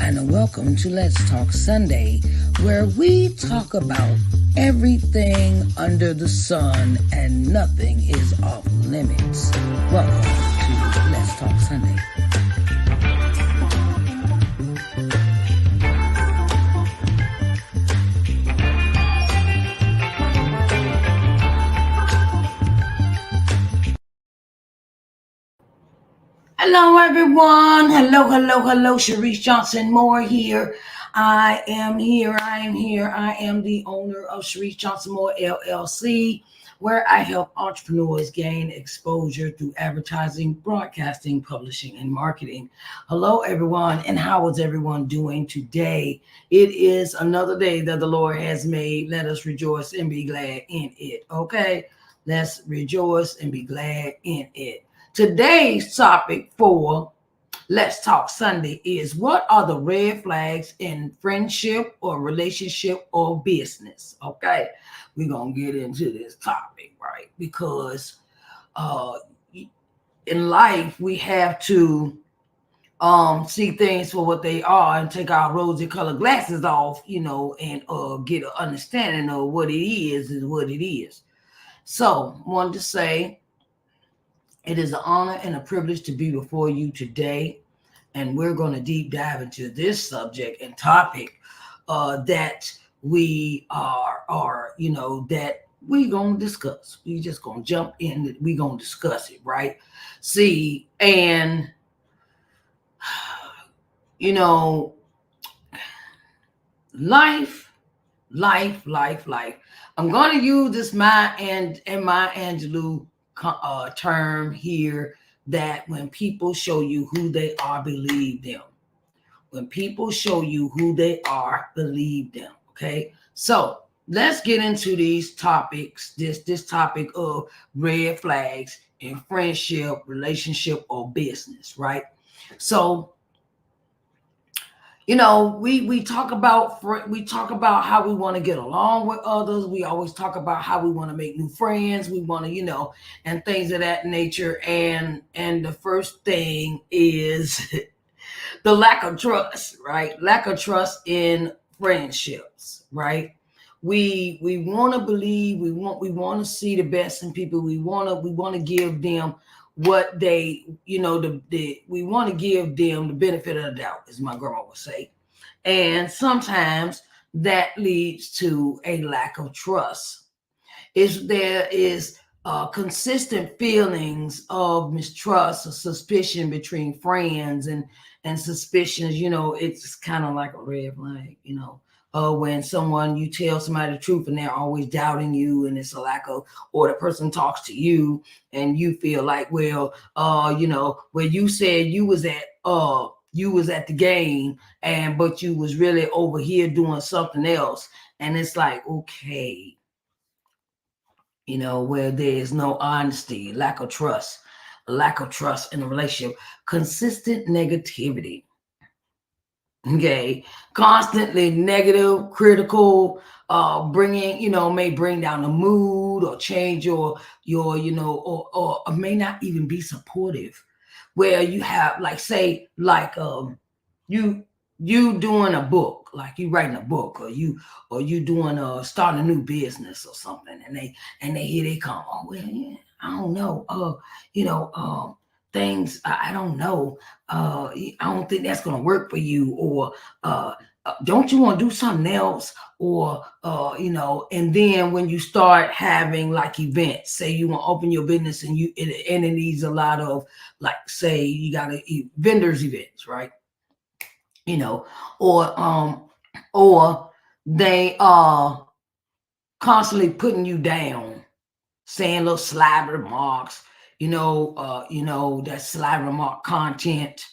and welcome to Let's Talk Sunday, where we talk about everything under the sun and nothing is off limits. Welcome to Let's Talk Sunday. Hello, everyone. Hello. Sharice Johnson Moore here. I am the owner of Sharice Johnson Moore LLC, where I help entrepreneurs gain exposure through advertising, broadcasting, publishing, and marketing. Hello, everyone. And how is everyone doing today? It is another day that the Lord has made. Let us rejoice and be glad in it. Okay? Let's rejoice and be glad in it. Today's topic for Let's Talk Sunday is, what are the red flags in friendship or relationship or business? Okay, we're going to get into this topic, right? Because in life, we have to see things for what they are and take our rosy colored glasses off, and get an understanding of what it is what it is. So, wanted to say, it is an honor and a privilege to be before you today, and we're going to deep dive into this subject and topic that we that we're going to discuss. We just going to jump in. We're going to discuss it, right? See, and life. I'm going to use this Maya Angelou term here, that when people show you who they are, believe them. When people show you who they are, believe them. Okay, so let's get into these topics. This topic of red flags in friendship, relationship, or business, right? So we talk about how we want to get along with others. We always talk about how we want to make new friends. We want to, and things of that nature. And the first thing is the lack of trust, right? Lack of trust in friendships, right? We want to believe, we want to see the best in people. We want to give them what they, we want to give them the benefit of the doubt, as my grandma would say. And sometimes that leads to a lack of trust. There is consistent feelings of mistrust or suspicion between friends, and suspicions, it's kind of like a red flag, when you tell somebody the truth and they're always doubting you, and it's a lack of, or the person talks to you and you feel like, well, where you said you was at the game, but you was really over here doing something else. And it's like, okay, where there is no honesty, lack of trust in a relationship, consistent negativity. Okay, constantly negative, critical, may bring down the mood or change your or may not even be supportive. Where you have, like, say, like you doing a book, like you writing a book, or you doing starting a new business or something, and here they come, oh well, yeah, I don't know, things, I don't know, I don't think that's going to work for you, or don't you want to do something else, or and then when you start having like events, say you want to open your business, and it needs a lot of, like, say you got vendors events, right? Or they are constantly putting you down, saying little sly remarks, that sly remark content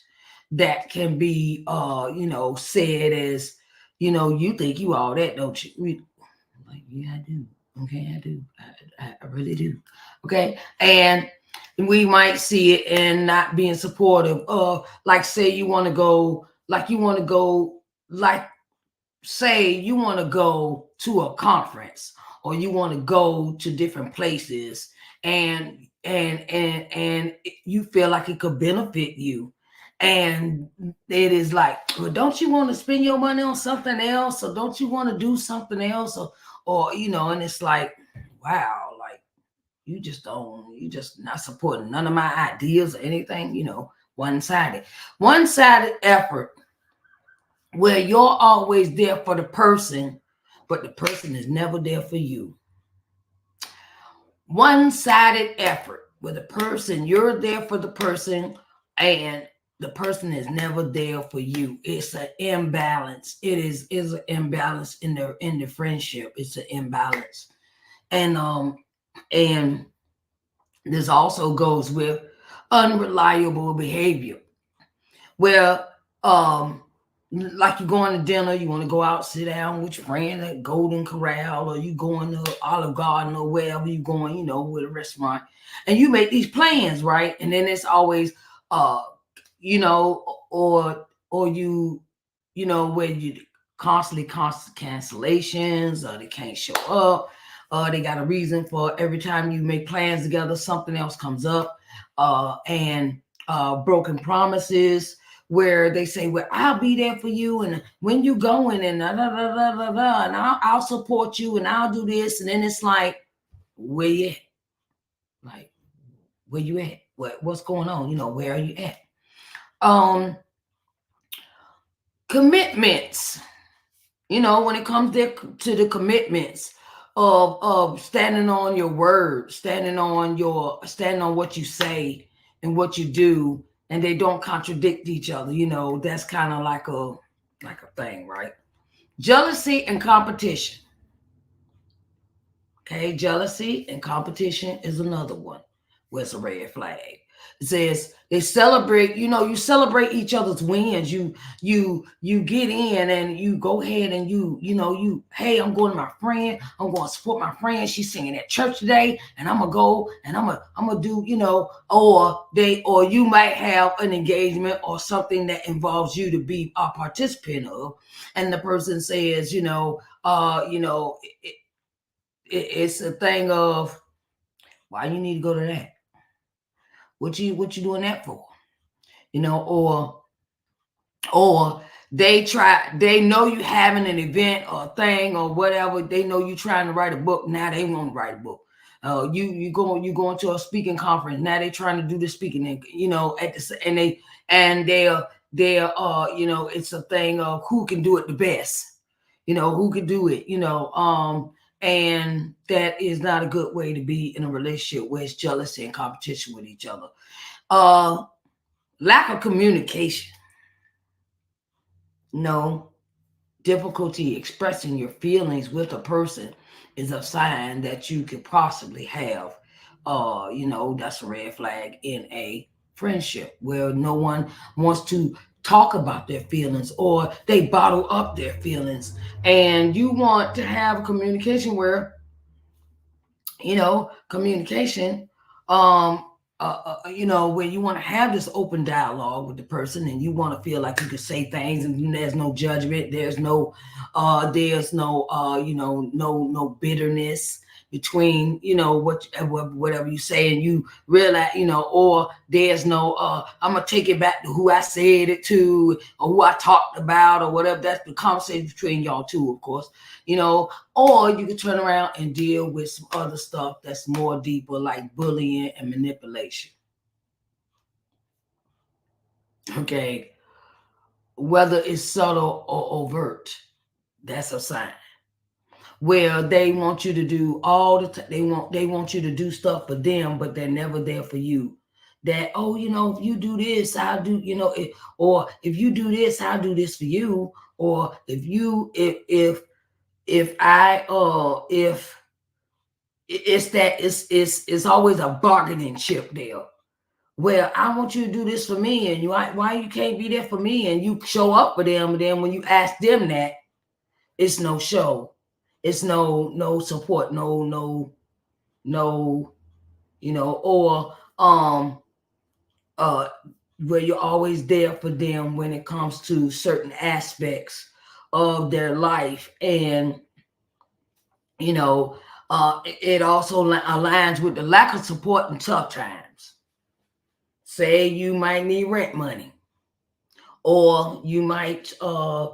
that can be, said as, you think you all that, don't you? Like, yeah, I do. Okay, I do. I really do. Okay, and we might see it in not being supportive of, like, say you want to go, say you want to go to a conference, or you want to go to different places, and you feel like it could benefit you, And it is like, well, don't you want to spend your money on something else, or don't you want to do something else, or and it's like, wow, like you just not supporting none of my ideas or anything, one-sided effort where you're always there for the person, but the person is never there for you. One-sided effort where the person, you're there for the person and the person is never there for you. It's an imbalance. It is an imbalance in the friendship. It's an imbalance. And this also goes with unreliable behavior, where like you going to dinner, you want to go out, sit down with your friend at Golden Corral, or you going to Olive Garden, or wherever you going, with a restaurant, and you make these plans, right? And then it's always or you where you constantly constant cancellations, or they can't show up, they got a reason for every time you make plans together, something else comes up, and broken promises where they say, well, I'll be there for you, and when you going, and da, da, da, da, da, da, and I'll support you, and I'll do this, and then it's like, where you at? Like, where you at? What's going on? Where are you at? Commitments. When it comes to the commitments of standing on your word, standing on what you say and what you do, and they don't contradict each other. That's kind of like a thing, right? Jealousy and competition. Okay, jealousy and competition is another one where it's a red flag. It says they celebrate, you celebrate each other's wins. You get in and you go ahead and hey, I'm going to my friend, I'm going to support my friend. She's singing at church today, and I'm gonna go and I'm gonna do, or you might have an engagement or something that involves you to be a participant of, and the person says, it's a thing of, why you need to go to that? What you doing that for? Or they know you having an event or a thing or whatever. They know you trying to write a book. Now they want to write a book. You going to a speaking conference. Now they trying to do the speaking, at the and they're it's a thing of who can do it the best. Who can do it. And that is not a good way to be in a relationship where it's jealousy and competition with each other. Lack of communication. Difficulty expressing your feelings with a person is a sign that you could possibly have, that's a red flag in a friendship where no one wants to talk about their feelings, or they bottle up their feelings. And you want to have communication where, communication, where you want to have this open dialogue with the person, and you want to feel like you can say things and there's no judgment, there's no no bitterness between whatever you say, and you realize, or there's no I'm gonna take it back to who I said it to, or who I talked about, or whatever. That's the conversation between y'all two, of course. Or you can turn around and deal with some other stuff that's more deeper, like bullying and manipulation. Okay, whether it's subtle or overt, that's a sign where they want you to do all the time. They want you to do stuff for them, but they're never there for you. That, if you do this, I'll do, or if you do this, I'll do this for you. Or if it's always a bargaining chip there. Well, I want you to do this for me, and why you can't be there for me, and you show up for them, and then when you ask them that, it's no show. It's no support, no, or where you're always there for them when it comes to certain aspects of their life. And it also aligns with the lack of support in tough times. Say you might need rent money. or you might they're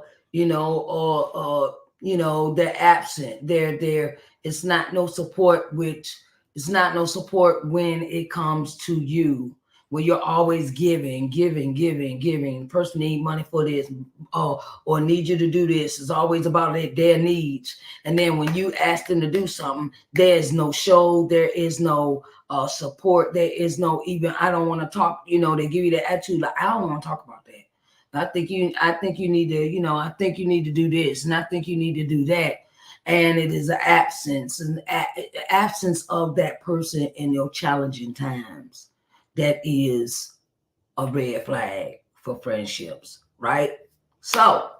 absent. They're it's not no support, which it's not no support when it comes to you, where you're always giving. The person need money for this, or need you to do this. It's always about their needs. And then when you ask them to do something, there's no show, there is no support, there is no even, I don't want to talk, they give you the attitude like, I don't want to talk about that. I think you need to, I think you need to do this, and I think you need to do that. And it is an absence of that person in your challenging times. That is a red flag for friendships, right? So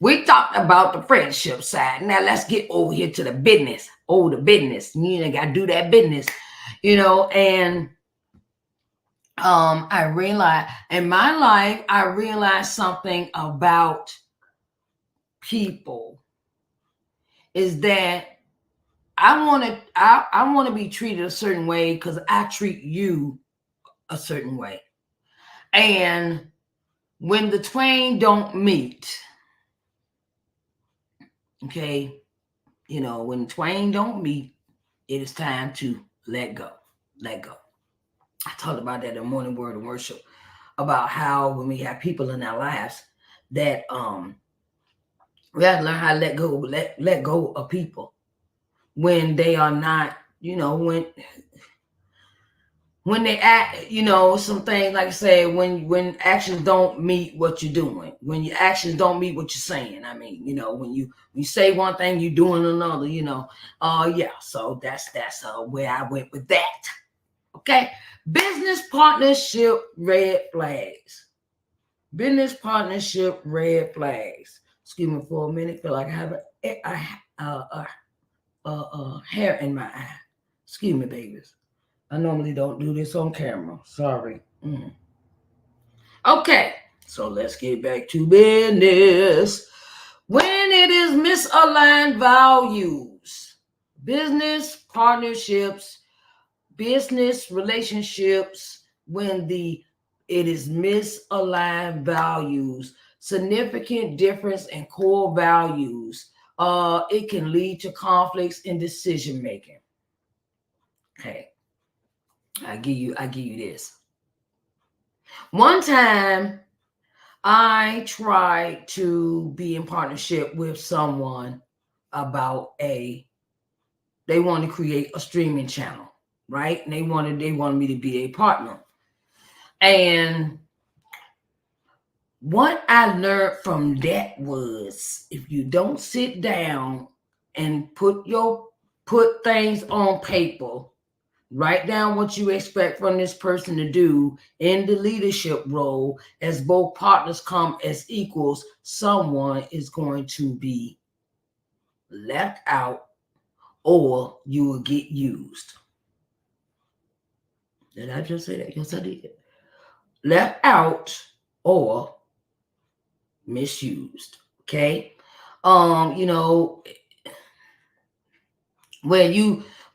we talked about the friendship side. Now let's get over here to the business. Oh, the business. You got to do that business, and I realized in my life, I realized something about people is that I want to be treated a certain way because I treat you a certain way. And when the twain don't meet, okay, when the twain don't meet, it is time to let go. Let go. I talked about that in Morning Word of Worship, about how when we have people in our lives that we have to learn how to let go of people when they are not, when they act, some things, like I said, when actions don't meet what you're doing, when your actions don't meet what you're saying. I mean, when you say one thing, you're doing another, yeah. So that's where I went with that. Okay. Business partnership red flags. Business partnership red flags. Excuse me for a minute. Feel like I have a hair in my eye. Excuse me, babies. I normally don't do this on camera. Sorry. Okay, so let's get back to business. When it is misaligned values, business partnerships, business relationships, when it is misaligned values, significant difference in core values, it can lead to conflicts in decision making. Okay. I give you this. One time I tried to be in partnership with someone about they want to create a streaming channel, right? And they wanted me to be a partner. And what I learned from that was, if you don't sit down and put things on paper, write down what you expect from this person to do in the leadership role, as both partners come as equals, someone is going to be left out or you will get used. Did I just say that? Yes, I did. Left out or misused. Okay.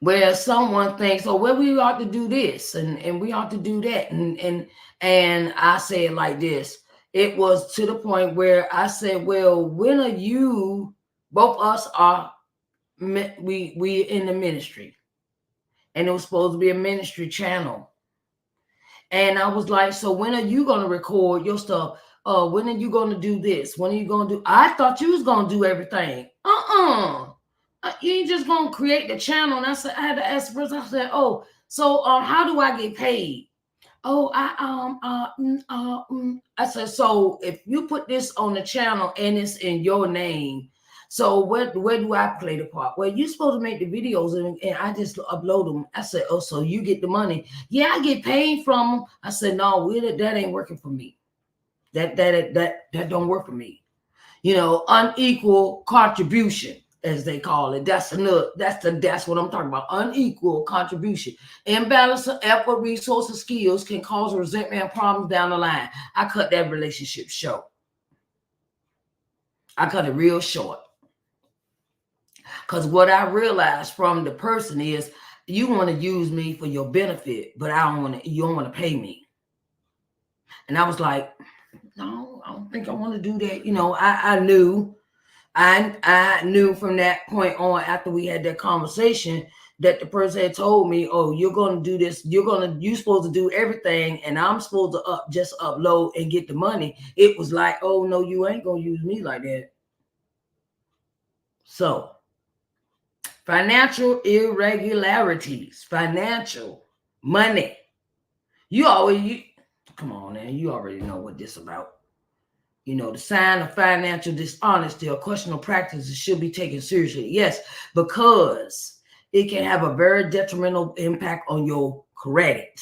Where someone thinks, oh, well, we ought to do this and we ought to do that. And I say it like this. It was to the point where I said, well, when are you, both us are, we in the ministry. And it was supposed to be a ministry channel. And I was like, so when are you going to record your stuff? When are you going to do this? When are you going to do? I thought you was going to do everything. You ain't just going to create the channel. And I had to ask the person. I said, oh, so how do I get paid? Oh, I said, so if you put this on the channel and it's in your name, so where do I play the part? Well, you're supposed to make the videos and I just upload them. I said, oh, so you get the money? Yeah, I get paid from them. I said, no, that ain't working for me. That don't work for me. Unequal contribution, as they call it. That's what I'm talking about. Unequal contribution. Imbalance of effort, resources, skills can cause resentment and problems down the line. I cut that relationship short. I cut it real short. Because what I realized from the person is, you want to use me for your benefit, but you don't want to pay me. And I was like, no, I don't think I want to do that. I knew from that point on, after we had that conversation, that the person had told me, "Oh, you're gonna do this. You're supposed to do everything, and I'm supposed to just upload and get the money." It was like, "Oh no, you ain't gonna use me like that." So, financial irregularities, financial money. Come on, man. You already know what this about. The sign of financial dishonesty or questionable practices should be taken seriously. Yes, because it can have a very detrimental impact on your credit.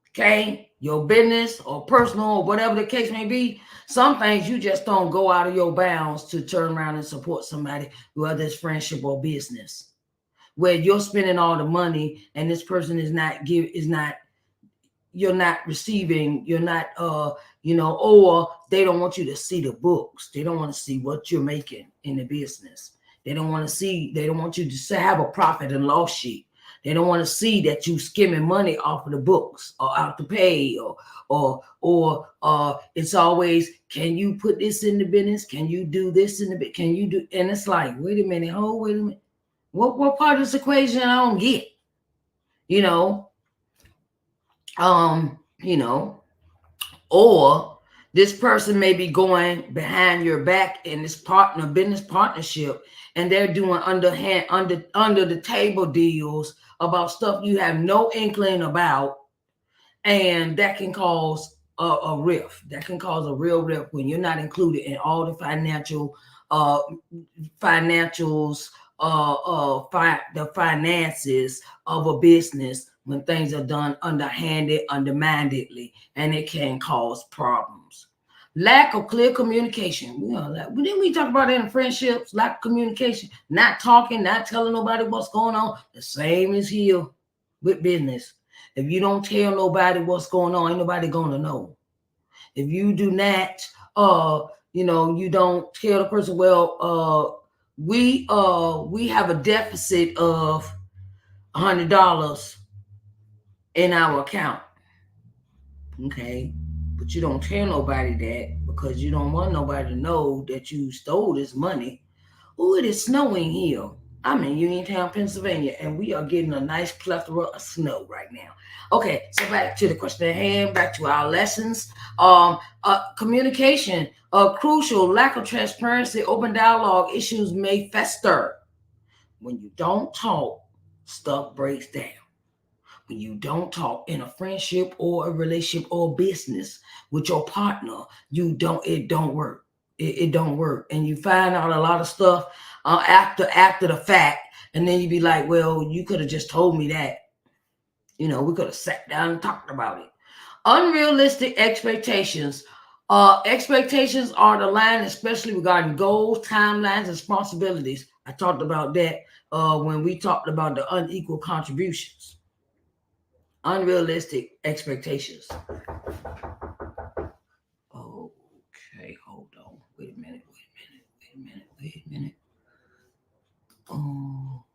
Okay? Your business or personal or whatever the case may be. Some things you just don't go out of your bounds to turn around and support somebody, whether it's friendship or business, where you're spending all the money and this person you're not receiving, you're not or they don't want you to see the books. They don't want to see what you're making in the business. They don't want you to have a profit and loss sheet. They don't want to see that you skimming money off of the books or out to pay or it's always, can you put this in the business? Can you do this in the business? Can you do? And it's like, wait a minute. What part of this equation I don't get? Or this person may be going behind your back in this business partnership, and they're doing under the table deals about stuff you have no inkling about, and that can cause a rift. That can cause a real rift when you're not included in all the the finances of a business, when things are done underhanded, undermindedly, and it can cause problems. Lack of clear communication. Didn't we talk about it in friendships? Lack of communication, not talking, not telling nobody what's going on. The same is here with business. If you don't tell nobody what's going on, ain't nobody gonna know. If you do not, you don't tell the person, well, we have a deficit of $100 in our account. Okay, but you don't tell nobody that because you don't want nobody to know that you stole this money. Oh, it is snowing here. I'm in Uniontown, Pennsylvania, and we are getting a nice plethora of snow right now. Okay, so back to the question at hand, back to our lessons. Communication, crucial. Lack of transparency, open dialogue, issues may fester. When you don't talk, stuff breaks down. When you don't talk in a friendship or a relationship or business with your partner, it don't work. It don't work. And you find out a lot of stuff after the fact, and then you be like, well, you could have just told me that. We could have sat down and talked about it. Unrealistic expectations. Expectations are the line, especially regarding goals, timelines, and responsibilities. I talked about that when we talked about the unequal contributions. Unrealistic expectations. Okay, hold on. Wait a minute. Oh,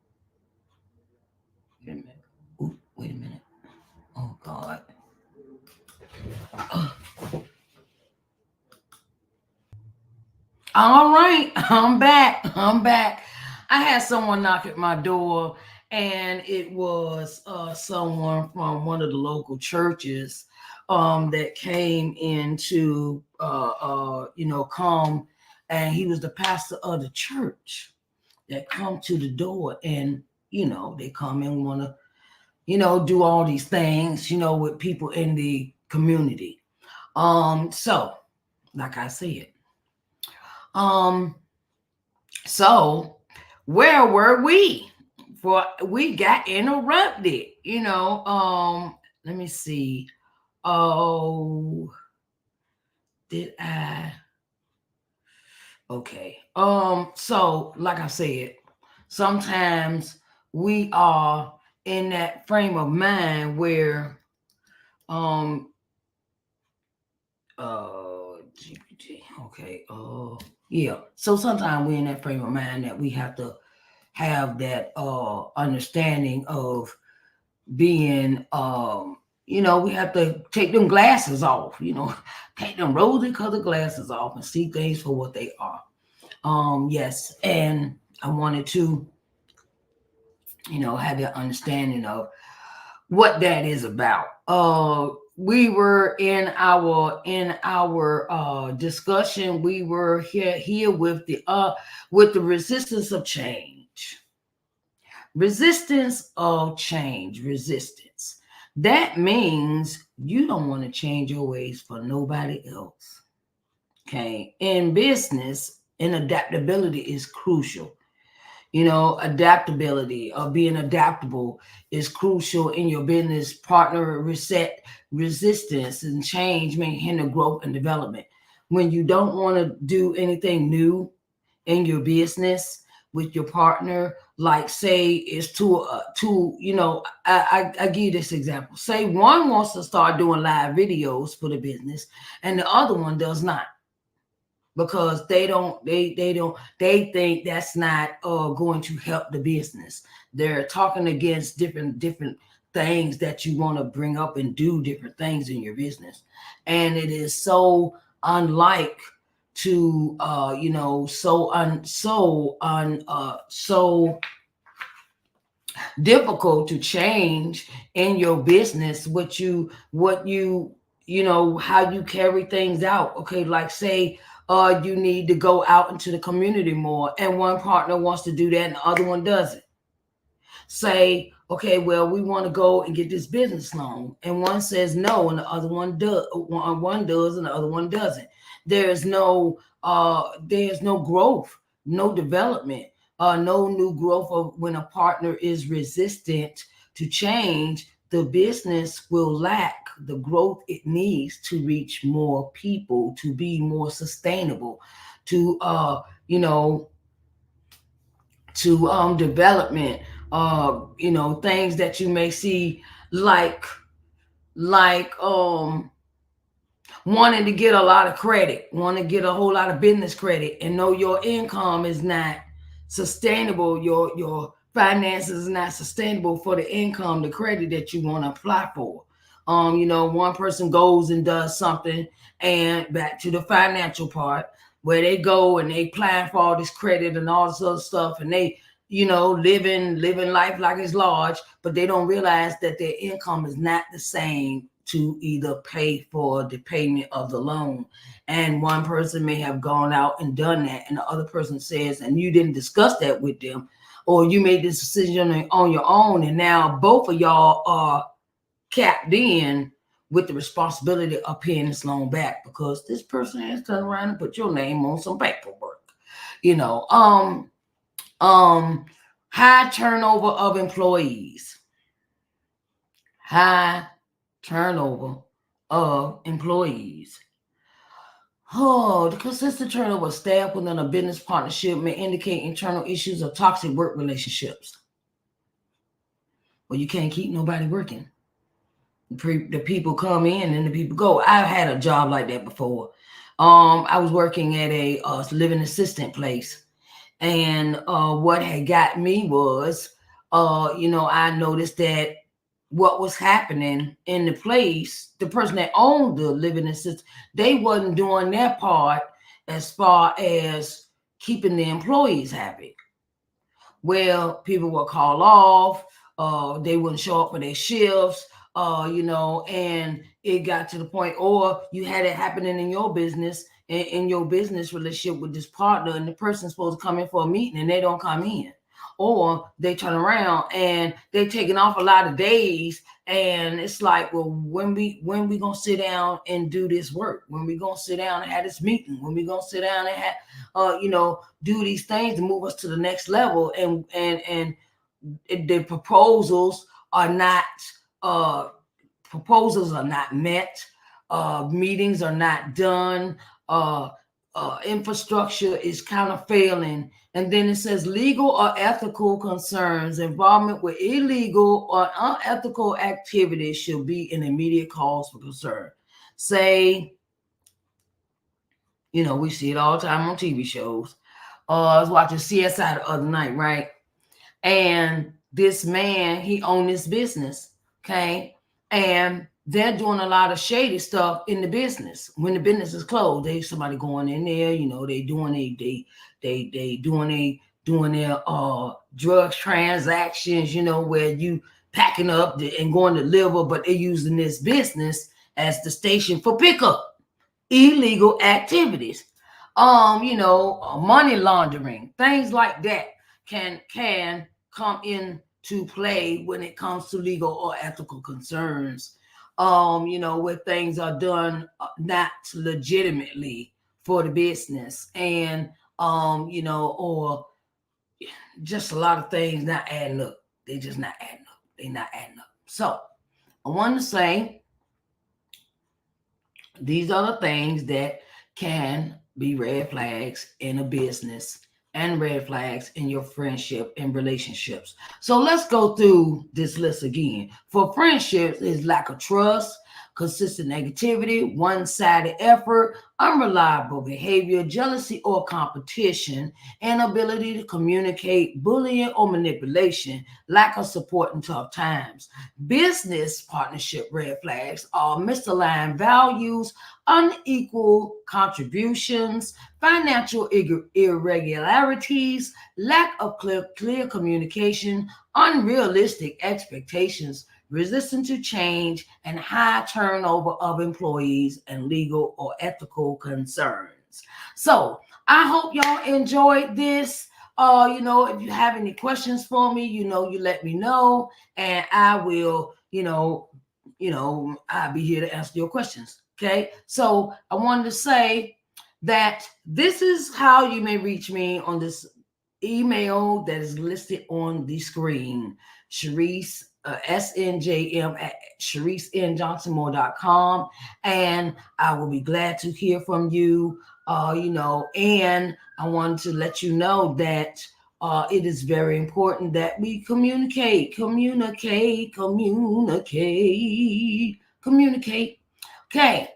wait a minute. Ooh, wait a minute. Oh, God. All right, I'm back. I had someone knock at my door, and it was someone from one of the local churches that came in to come, and he was the pastor of the church that come to the door, and they come and want to do all these things with people in the community. So like I said, so where were we? We got interrupted, let me see. Oh, did I? Okay. So like I said, sometimes we are in that frame of mind where GPT. Okay. Yeah. So sometimes we're in that frame of mind that we have to have that understanding of being we have to take them glasses off, take them rosy colored glasses off and see things for what they are. Yes, and I wanted to, have the understanding of what that is about. We were in our discussion. We were here with the resistance of change. Resistance of change. Resistance. That means you don't want to change your ways for nobody else. Okay. In business, and adaptability is crucial. Adaptability or being adaptable is crucial in your business. Partner reset resistance and change may hinder growth and development. When you don't want to do anything new in your business with your partner, like say it's I give you this example. Say one wants to start doing live videos for the business and the other one does not, because they think that's not going to help the business. They're talking against different things that you want to bring up and do different things in your business, and it is so unlike to so difficult to change in your business how you carry things out. Okay, like say you need to go out into the community more and one partner wants to do that and the other one doesn't. Say, okay, well, we want to go and get this business loan and one says no and the other one does. One does and the other one doesn't. There's no growth, no development, no new growth. Of when a partner is resistant to change, the business will lack the growth it needs to reach more people, to be more sustainable, to development, things that you may see, like wanting to get a lot of credit, want to get a whole lot of business credit, and know your income is not sustainable, your finances is not sustainable for the income, the credit that you want to apply for. One person goes and does something, and back to the financial part, where they go and they plan for all this credit and all this other stuff, and they living life like it's large, but they don't realize that their income is not the same to either pay for the payment of the loan. And one person may have gone out and done that, and the other person says, and you didn't discuss that with them, or you made this decision on your own, and now both of y'all are capped in with the responsibility of paying this loan back because this person has turned around and put your name on some paperwork. High turnover of employees. High turnover of employees. The consistent turnover of staff within a business partnership may indicate internal issues of toxic work relationships. Well, you can't keep nobody working. The people come in and the people go. I've had a job like that before. I was working at a living assistant place, and what had got me was, I noticed that what was happening in the place, the person that owned the living assistant, they wasn't doing their part as far as keeping the employees happy. Well, people would call off, they wouldn't show up for their shifts, and it got to the point, or you had it happening in your business, in your business relationship with this partner, and the person's supposed to come in for a meeting and they don't come in, or they turn around and they're taking off a lot of days, and it's like, well, when we gonna sit down and do this work? When we gonna sit down and have this meeting? When we gonna sit down and have do these things to move us to the next level? And the proposals are not met, meetings are not done, infrastructure is kind of failing. And then it says legal or ethical concerns, involvement with illegal or unethical activities should be an immediate cause for concern. Say, we see it all the time on TV shows. I was watching CSI the other night, right? And this man, he owned this business, okay? And they're doing a lot of shady stuff in the business. When the business is closed, somebody going in there, they doing their drugs transactions, where you packing up and going to deliver, but they're using this business as the station for pickup. Illegal activities, money laundering, things like that can come into play when it comes to legal or ethical concerns. Where things are done not legitimately for the business, and or just a lot of things not adding up. They just not adding up. They not adding up. So I want to say these are the things that can be red flags in a business and red flags in your friendship and relationships. So let's go through this list again. For friendships, is lack of trust, consistent negativity, one-sided effort, unreliable behavior, jealousy or competition, inability to communicate, bullying or manipulation, lack of support in tough times. Business partnership red flags are misaligned values, unequal contributions, financial irregularities, lack of clear communication, unrealistic expectations, resistance to change, and high turnover of employees and legal or ethical concerns. So I hope y'all enjoyed this. If you have any questions for me, you let me know, and I will, I'll be here to answer your questions. Okay. So I wanted to say that this is how you may reach me on this email that is listed on the screen. Sharice, SNJM at ShariceNJohnsonMoore.com. And I will be glad to hear from you. And I wanted to let you know that it is very important that we communicate. Okay.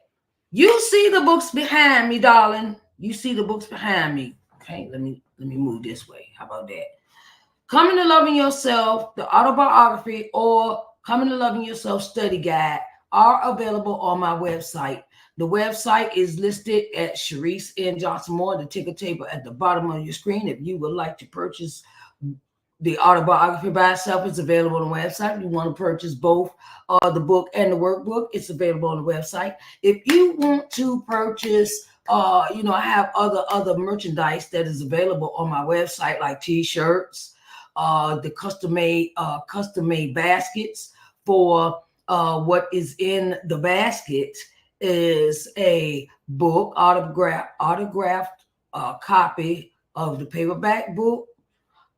You see the books behind me, darling. You see the books behind me. Okay, let me move this way. How about that? Coming to Loving Yourself, the autobiography, or Coming to Loving Yourself study guide are available on my website. The website is listed at Sharice N. Johnson Moore, the ticker table at the bottom of your screen. If you would like to purchase the autobiography by itself, it's available on the website. If you want to purchase both the book and the workbook, it's available on the website. If you want to purchase, I have other merchandise that is available on my website, like T-shirts, the custom made baskets. For what is in the basket is a book, autographed copy of the paperback book,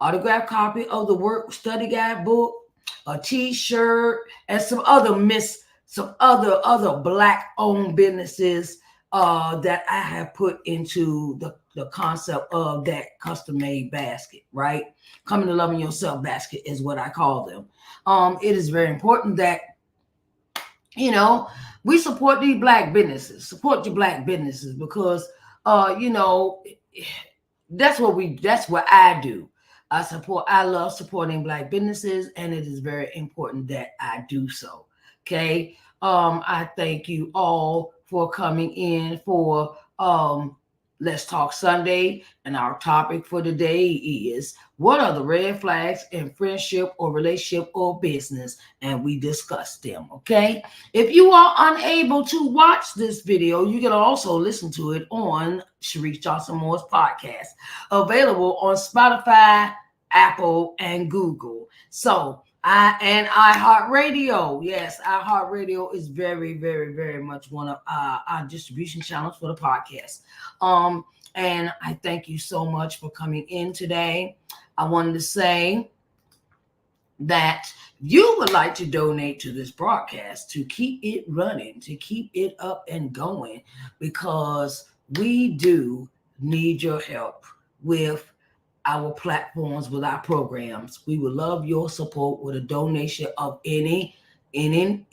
autographed copy of the work study guide book, a T-shirt, and some other Black owned businesses that I have put into the concept of that custom made basket, right? Coming to Loving Yourself basket is what I call them. It is very important that we support these Black businesses, support your Black businesses, because that's what I do. I love supporting Black businesses, and it is very important that I do so. Okay. I thank you all for coming in for Let's Talk Sunday. And our topic for today is, what are the red flags in friendship or relationship or business? And we discussed them. Okay. If you are unable to watch this video, you can also listen to it on Sharice Johnson Moore's podcast, available on Spotify, Apple, and Google. So and iHeartRadio. Yes, iHeartRadio is very, very, very much one of our distribution channels for the podcast. And I thank you so much for coming in today. I wanted to say that you would like to donate to this broadcast to keep it running, to keep it up and going, because we do need your help with our platforms, with our programs. We would love your support with a donation of any, no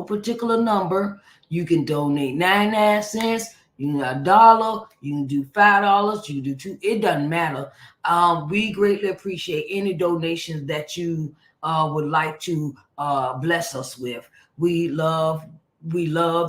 particular number. You can donate 99 cents, you can do $1, you can do $5, you can do $2. It doesn't matter. We greatly appreciate any donations that you would like to bless us with. We love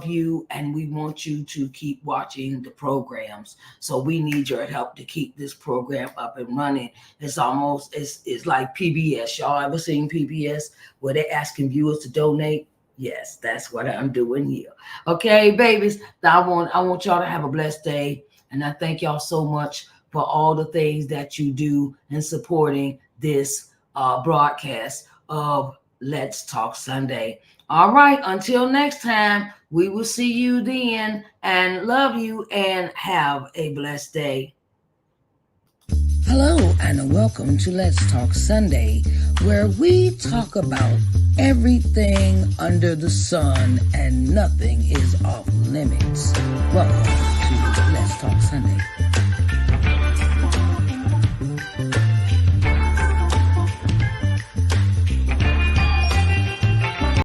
you, and we want you to keep watching the programs. So we need your help to keep this program up and running. It's like PBS. Y'all ever seen PBS where they're asking viewers to donate? Yes, that's what I'm doing here. Okay, babies, I want y'all to have a blessed day, and I thank y'all so much for all the things that you do in supporting this broadcast of Let's Talk Sunday. All right, until next time, we will see you then, and love you, and have a blessed day. Hello, and welcome to Let's Talk Sunday, where we talk about everything under the sun and nothing is off limits. Welcome to Let's Talk Sunday.